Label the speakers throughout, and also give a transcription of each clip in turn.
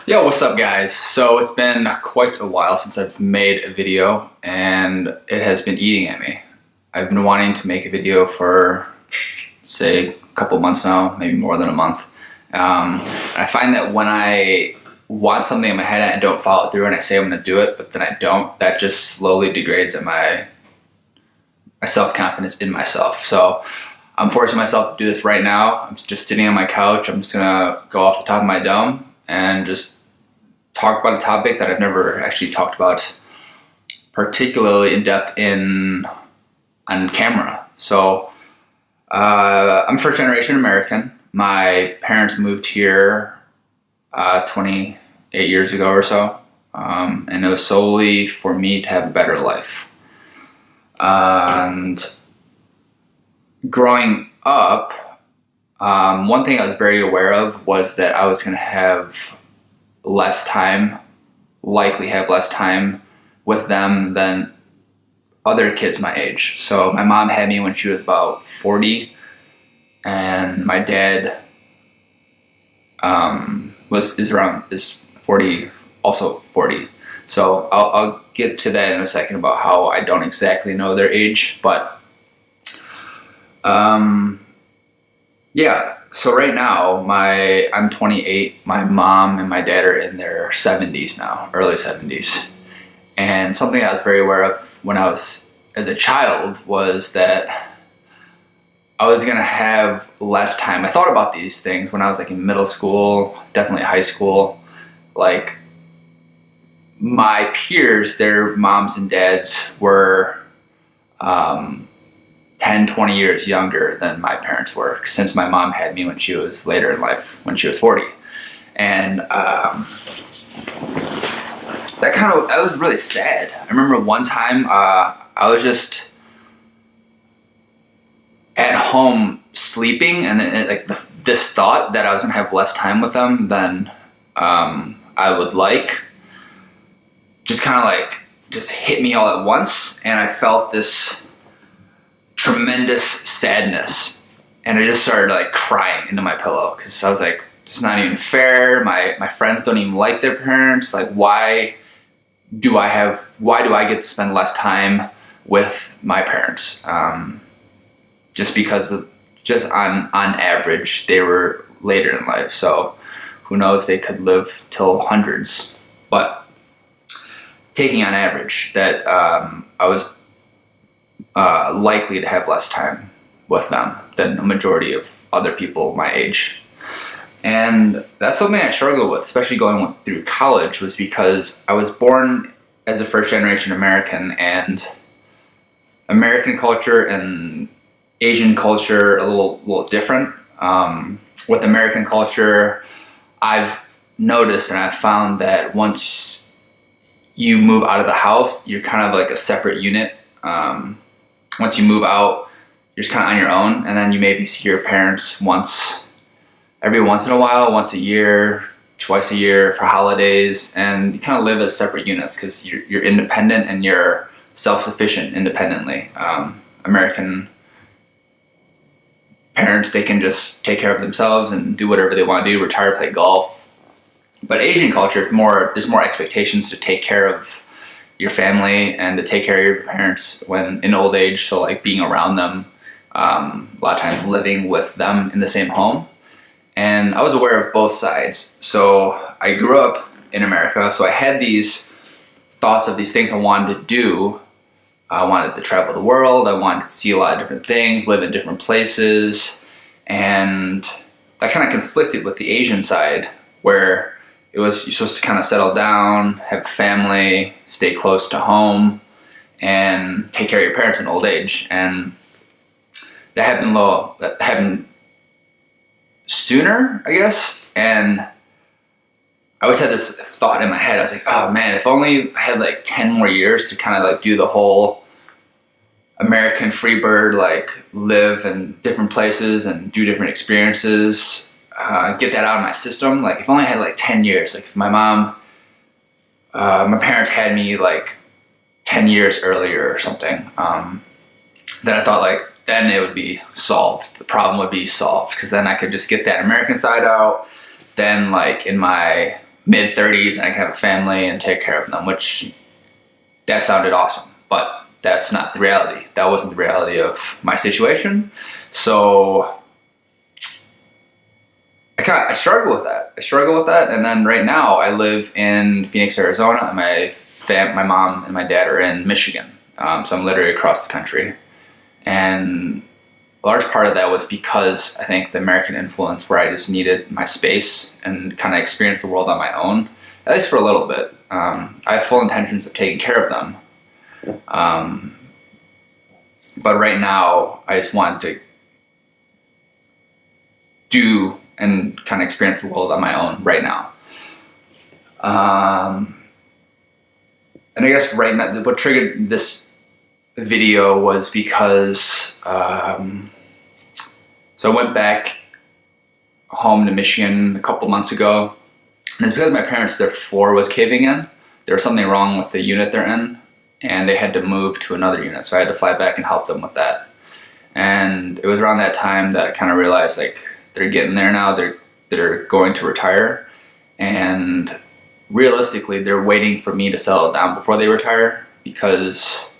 Speaker 1: Yo, what's up guys? So it's been quite a while since I've made a video and it has been eating at me. I've been wanting to make a video for, say, a couple months now, maybe more than a month. I find that when I want something in my head and I don't follow through and I say I'm going to do it, but then I don't, that just slowly degrades my self-confidence in myself. So I'm forcing myself to do this right now. I'm just sitting on my couch. I'm just going to go off the top of my dome and just talk about a topic that I've never actually talked about particularly in depth on camera. So I'm first generation American. My parents moved here 28 years ago or so, and it was solely for me to have a better life. And growing up, one thing I was very aware of was that I was going to have likely have less time with them than other kids my age. So my mom had me when she was about 40, and my dad is 40, also 40. So I'll get to that in a second about how I don't exactly know their age, but yeah. So right now, I'm 28. My mom and my dad are in their 70s now, early 70s. And something I was very aware of when I was as a child was that I was gonna have less time. I thought about these things when I was like in middle school, definitely high school. Like my peers, their moms and dads were 10, 20 years younger than my parents were, since my mom had me when she was later in life, when she was 40. And that was really sad. I remember one time I was just at home sleeping, and this thought that I was gonna have less time with them than I would like just hit me all at once, and I felt this tremendous sadness, and I just started like crying into my pillow because I was like, it's not even fair. My friends don't even like their parents. Like, why do I get to spend less time with my parents? Just because on average they were later in life, so who knows, they could live till hundreds, but taking on average that I was likely to have less time with them than a majority of other people my age. And that's something I struggled with, especially going through college, was because I was born as a first generation American, and American culture and Asian culture are a little different. With American culture, I've noticed and I've found that once you move out of the house, you're kind of like a separate unit. Once you move out, you're just kind of on your own, and then you maybe see your parents every once in a while, once a year, twice a year for holidays, and you kind of live as separate units because you're independent and you're self-sufficient independently. American parents, they can just take care of themselves and do whatever they want to do, retire, play golf. But Asian culture, there's more expectations to take care of your family and to take care of your parents when in old age. So like being around them, a lot of times living with them in the same home. And I was aware of both sides. So I grew up in America, so I had these thoughts of these things I wanted to do. I wanted to travel the world. I wanted to see a lot of different things, live in different places. And that kind of conflicted with the Asian side, where you're supposed to kind of settle down, have a family, stay close to home, and take care of your parents in old age. And that happened sooner, I guess. And I always had this thought in my head. I was like, oh man, if only I had like 10 more years to kind of like do the whole American free bird, like live in different places and do different experiences. Get that out of my system. Like if only I had like 10 years, like if my parents had me like 10 years earlier or something, then I thought like, then it would be solved. The problem would be solved, because then I could just get that American side out. Then like in my mid 30s and I can have a family and take care of them, which that sounded awesome, but that's not the reality. That wasn't the reality of my situation. So I struggle with that. And then right now I live in Phoenix, Arizona, and my mom and my dad are in Michigan. So I'm literally across the country. And a large part of that was because I think the American influence, where I just needed my space and kind of experience the world on my own, at least for a little bit. I have full intentions of taking care of them. But right now I just want to do and kind of experience the world on my own right now. And I guess right now, what triggered this video was because, so I went back home to Michigan a couple months ago, and it's because my parents, their floor was caving in. There was something wrong with the unit they're in, and they had to move to another unit, so I had to fly back and help them with that. And it was around that time that I kind of realized, like, they're getting there now, they're going to retire, and realistically they're waiting for me to settle down before they retire, because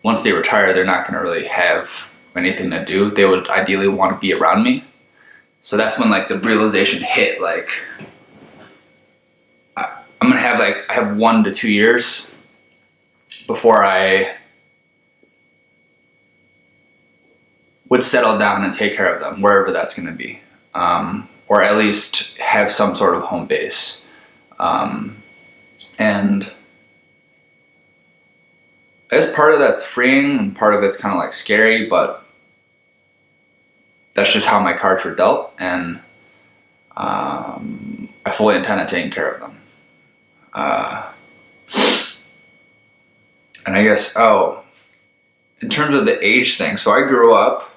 Speaker 1: once they retire they're not going to really have anything to do. They would ideally want to be around me. So that's when like the realization hit, like I'm gonna have I have 1 to 2 years before I would settle down and take care of them, wherever that's going to be, or at least have some sort of home base. And I guess part of that's freeing and part of it's kind of like scary, but that's just how my cards were dealt, and I fully intend on taking care of them. And I guess, in terms of the age thing, so I grew up,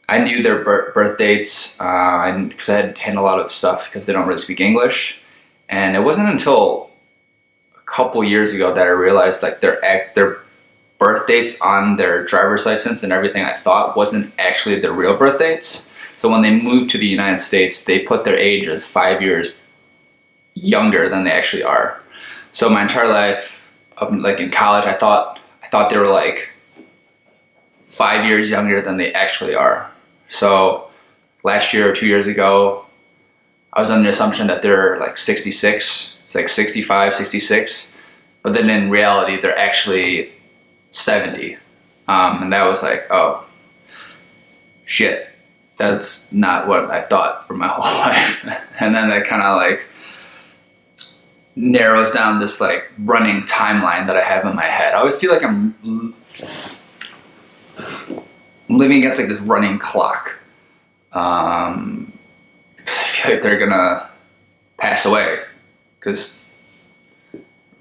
Speaker 1: I knew their birth dates because I had to handle a lot of stuff because they don't really speak English. And it wasn't until a couple years ago that I realized like their birth dates on their driver's license and everything I thought wasn't actually their real birth dates. So when they moved to the United States, they put their age as 5 years younger than they actually are. So my entire life, like in college, I thought they were like 5 years younger than they actually are. So last year or 2 years ago, I was under the assumption that they're like 66, it's like 65, 66, but then in reality, they're actually 70. And that was like, oh, shit, that's not what I thought for my whole life. And then that kind of like narrows down this like running timeline that I have in my head. I always feel like I'm living against like this running clock. Because I feel like they're gonna pass away, because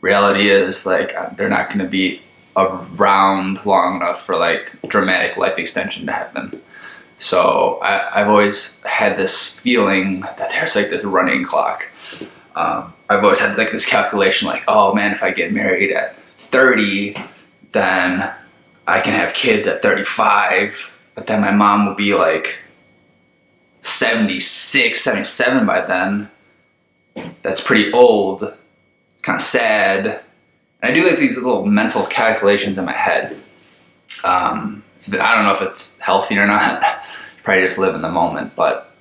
Speaker 1: reality is like they're not gonna be around long enough for like dramatic life extension to happen. So I've always had this feeling that there's like this running clock. I've always had like this calculation like, oh man, if I get married at 30, then I can have kids at 35, but then my mom will be like 76, 77 by then. That's pretty old. It's kind of sad. And I do like these little mental calculations in my head. I don't know if it's healthy or not. Probably just live in the moment, but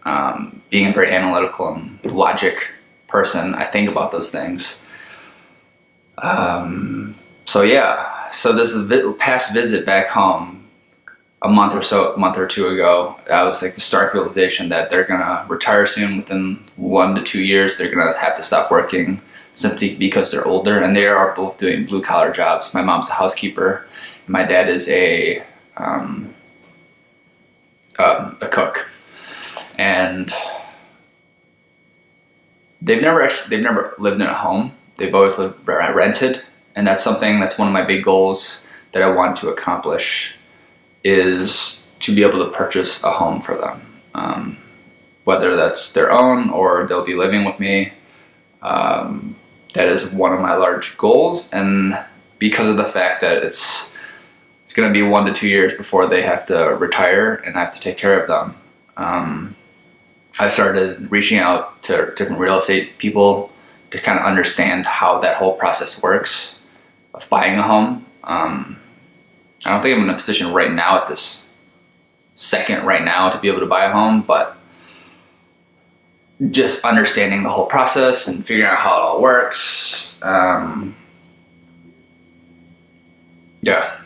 Speaker 1: being a very analytical and logic person, I think about those things. So yeah, so this is a past visit back home a month or two ago. That was like the stark realization that they're gonna retire soon. Within 1 to 2 years, they're gonna have to stop working simply because they're older, and they are both doing blue collar jobs. My mom's a housekeeper, and my dad is a cook, and they've never lived in a home. They've always lived rented, and that's one of my big goals that I want to accomplish, is to be able to purchase a home for them, whether that's their own or they'll be living with me. That is one of my large goals, and because of the fact that it's going to be 1 to 2 years before they have to retire and I have to take care of them, I started reaching out to different real estate people to kind of understand how that whole process works of buying a home. I don't think I'm in a position right now at this second right now to be able to buy a home, but just understanding the whole process and figuring out how it all works. Yeah.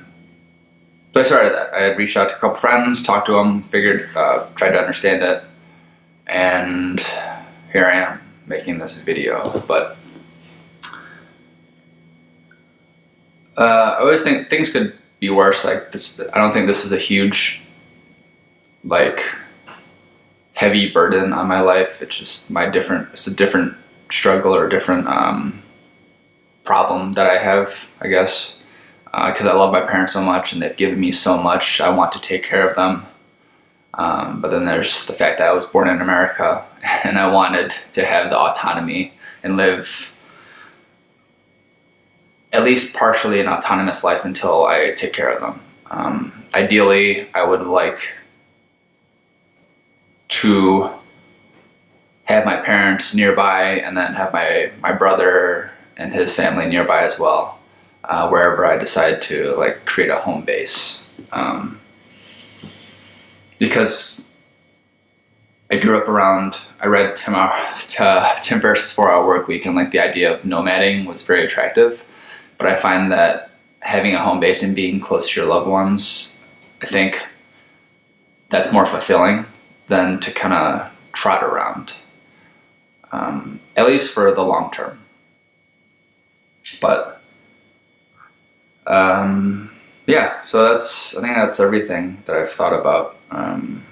Speaker 1: So I started that. I had reached out to a couple friends, talked to them, tried to understand it, and here I am making this video. But I always think things could be worse. Like this, I don't think this is a huge, like, heavy burden on my life. It's just it's a different struggle or a different problem that I have, I guess. Because I love my parents so much and they've given me so much. I want to take care of them. But then there's the fact that I was born in America and I wanted to have the autonomy and live at least partially an autonomous life until I take care of them. Ideally, I would like to have my parents nearby and then have my brother and his family nearby as well. Wherever I decide to like create a home base, because I grew up around. I read Tim Ferriss's 4-Hour Workweek, and like the idea of nomading was very attractive. But I find that having a home base and being close to your loved ones, I think that's more fulfilling than to kind of trot around, at least for the long term. But yeah, so I think that's everything that I've thought about. And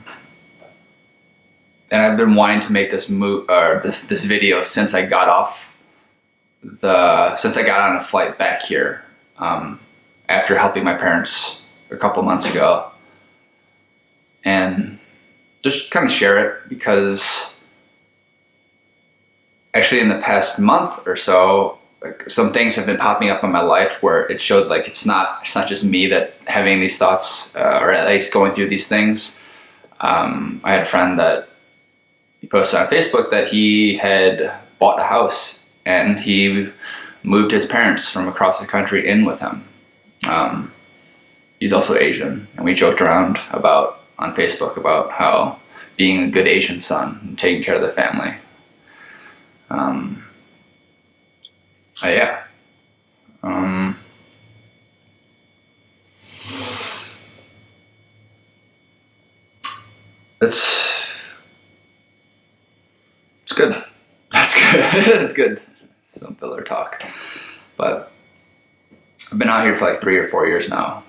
Speaker 1: I've been wanting to make this this video since I got on a flight back here, after helping my parents a couple months ago, and just kind of share it, because actually in the past month or so, like, some things have been popping up in my life where it showed like it's not just me that having these thoughts, or at least going through these things. I had a friend that he posted on Facebook that he had bought a house and he moved his parents from across the country in with him. He's also Asian, and we joked around on Facebook about how being a good Asian son and taking care of the family. Yeah. It's good. That's good. It's good. Some filler talk. But I've been out here for like 3 or 4 years now.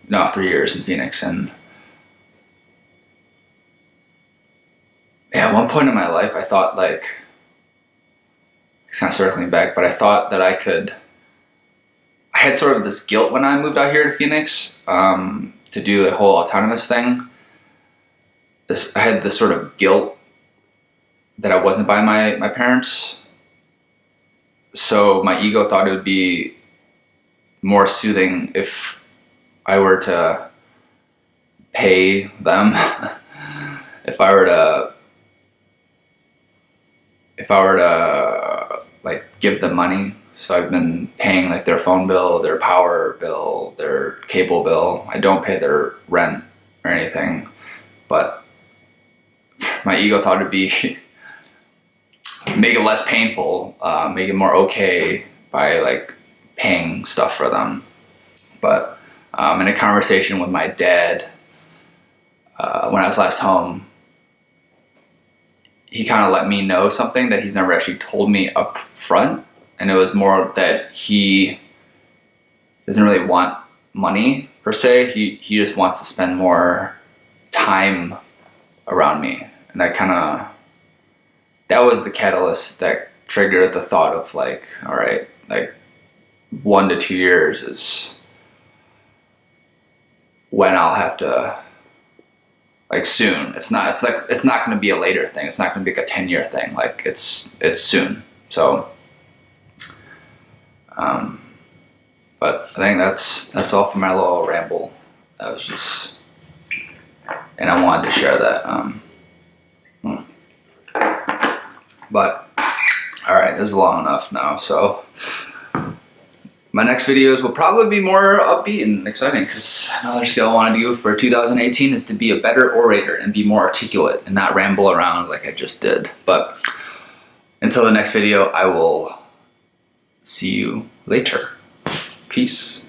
Speaker 1: No, 3 years in Phoenix, and yeah, at one point in my life I thought, like, it's kind of circling back, but I thought that I had sort of this guilt when I moved out here to Phoenix, to do the whole autonomous thing. I had this sort of guilt that I wasn't by my parents. So my ego thought it would be more soothing if I were to pay them, if I were to like give them money. So I've been paying like their phone bill, their power bill, their cable bill. I don't pay their rent or anything, but my ego thought it'd be make it less painful, make it more okay by like paying stuff for them. But in a conversation with my dad when I was last home, he kind of let me know something that he's never actually told me up front. And it was more that he doesn't really want money per se. He just wants to spend more time around me. And that was the catalyst that triggered the thought of like, all right, like 1 to 2 years is when I'll have to, like, soon. It's not going to be a later thing. It's not going to be like a 10-year thing. Like it's soon. So, but I think that's all for my little ramble. That was just, and I wanted to share that. But All right, this is long enough now. So my next videos will probably be more upbeat and exciting, because another skill I want to do for 2018 is to be a better orator and be more articulate and not ramble around like I just did. But until the next video, I will see you later. Peace.